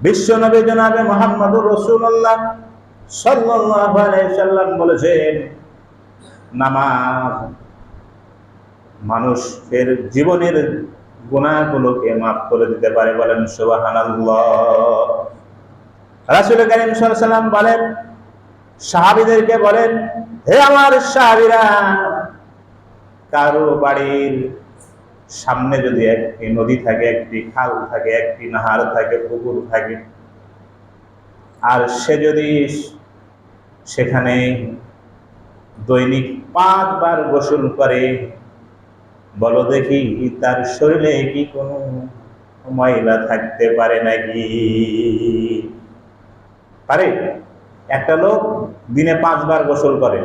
বিশ্ব নবী জনাবে মুহাম্মদুর রাসূলুল্লাহ সাল্লাল্লাহু আলাইহি সাল্লাম বলেছেন, নামাজ মানুষের জীবনের গুনাহগুলোকে মাফ করে দিতে পারে। বলেন সুবহানাল্লাহ। রাসূল কারীম সাল্লাল্লাহু আলাইহি সাল্লাম বলেন, সাহাবীদেরকে বলেন, হে আমার সাহাবীরা, কারো বাড়ির সামনে যদি একটি নদী থাকে, একটি খাল থাকে, একটি নাহার থাকে, পুকুর থাকে, আর সে যদি সেখানে দৈনিক 5 বার গোসল করে, বলো দেখি তার শরীরে কি কোনো ময়লা থাকতে পারে নাকি? পারে? একটা লোক দিনে 5 বার গোসল করে,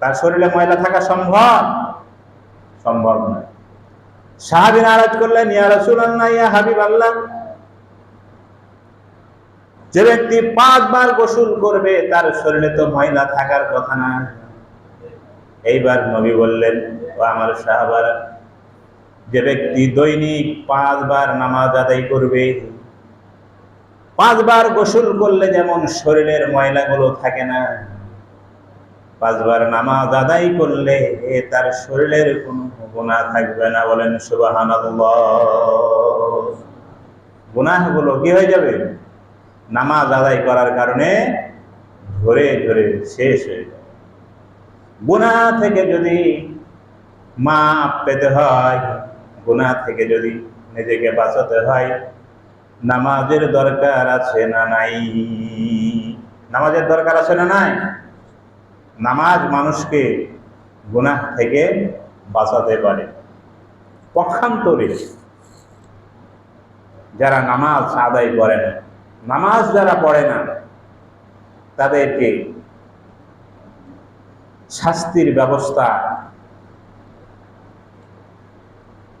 তার শরীরে ময়লা থাকা সম্ভব? সম্ভব নয়। সাহাবীরা আরজ করলেন, ইয়া রাসূলুল্লাহ, ইয়া হাবিবাল্লাহ, যে ব্যক্তি 5 বার গোসল করবে তার শরীরে তো ময়লা থাকার কথা না। এইবার নবী বললেন, ও আমার সাহাবারা, যে ব্যক্তি দৈনিক 5 বার নামাজ আদায় করবে, 5 বার গোসল করলে যেমন শরীরের ময়লাগুলো থাকে না, 5 বার নামাজ আদায় করলে তার শরীরের কোনো গুনাহ থাকবে না। বলেন সুবহানাল্লাহ। গুনাহগুলো কি হয়ে যাবে? নামাজ আদায় করার কারণে ধরে ধরে শেষ হয়ে যাবে। গুনাহ থেকে যদি মাপ পেতে হয়, গুনাহ থেকে যদি নিজেকে বাঁচাতে হয়, নামাজের দরকার আছে না নাই? নামাজের দরকার আছে না নাই? নামাজ মানুষকে গুনাহ থেকে বাঁচাতে পারে। পক্ষান্তরে যারা নামাজ আদায় করে না, নামাজ যারা পড়ে না, তাদেরকে শাস্তির ব্যবস্থা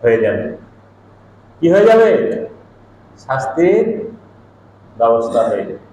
হয়ে যাবে। কি হয়ে যাবে? শাস্তির ব্যবস্থা হয়ে যাবে।